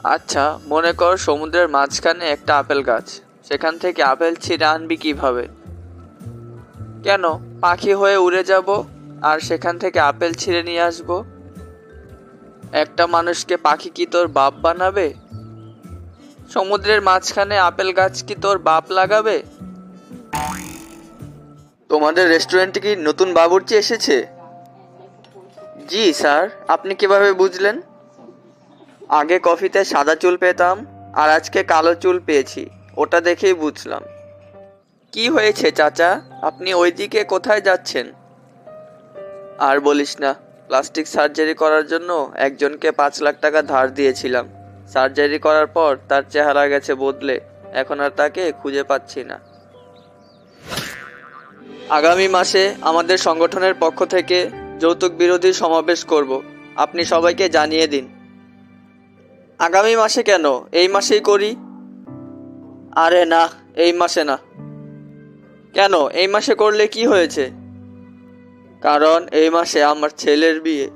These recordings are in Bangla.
আচ্ছা, মনে কর সমুদ্রের মাঝখানে একটা আপেল গাছ। সেখান থেকে আপেল ছিঁড়ে আনবি কিভাবে? কেন? পাখি হয়ে উড়ে যাব আর সেখান থেকে আপেল ছিঁড়ে নিয়ে আসবো। একটা মানুষকে পাখি কি তোর বাপ বানাবে? সমুদ্রের মাঝখানে আপেল গাছ কি তোর বাপ লাগাবে? তোমাদের রেস্টুরেন্টে কি নতুন বাবুর্চি এসেছে? জি স্যার। আপনি কিভাবে বুঝলেন? আগে কফিতে সাদা চুল পেতাম, আর আজকে কালো চুল পেয়েছি। ওটা দেখেই বুঝলাম। কি হয়েছে চাচা? আপনি ওইদিকে কোথায় যাচ্ছেন? আর বলিস না, প্লাস্টিক সার্জারি করার জন্য একজনকে 5 লাখ টাকা ধার দিয়েছিলাম। সার্জারি করার পর তার চেহারা গেছে বদলে, এখন আর তাকে খুঁজে পাচ্ছি না। আগামী মাসে আমাদের সংগঠনের পক্ষ থেকে যৌতুক বিরোধী সমাবেশ করব। আপনি সবাইকে জানিয়ে দিন। আগামী মাসে কেন? এই মাসেই করি। আরে না, এই মাসে না। কেন? এই মাসে করলে কি হয়েছে? কারণ এই মাসে আমার ছেলের বিয়ে।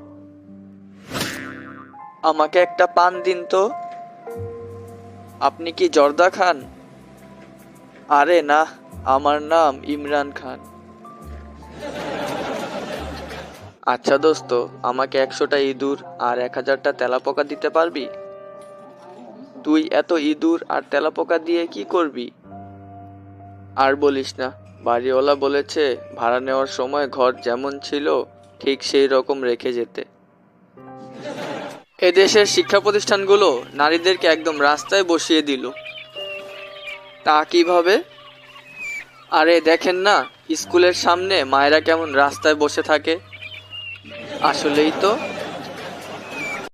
আমাকে একটা পান দিন তো। আপনি কি জর্দা খান? আরে না, আমার নাম ইমরান খান। আচ্ছা দোস্ত, আমাকে 100টা ইঁদুর আর 1000টা তেলাপোকা দিতে পারবি? তুই এত ইঁদুর আর তেলাপোকা দিয়ে কি করবি? আর বলিস না, বাড়িওয়ালা বলেছে ভাড়া নেওয়ার সময় ঘর যেমন ছিল ঠিক সেই রকম রেখে যেতে। এদেশের শিক্ষা প্রতিষ্ঠানগুলো নারীদেরকে একদম রাস্তায় বসিয়ে দিল। তা কিভাবে? আরে দেখেন না, স্কুলের সামনে মায়েরা কেমন রাস্তায় বসে থাকে। আসলেই তো।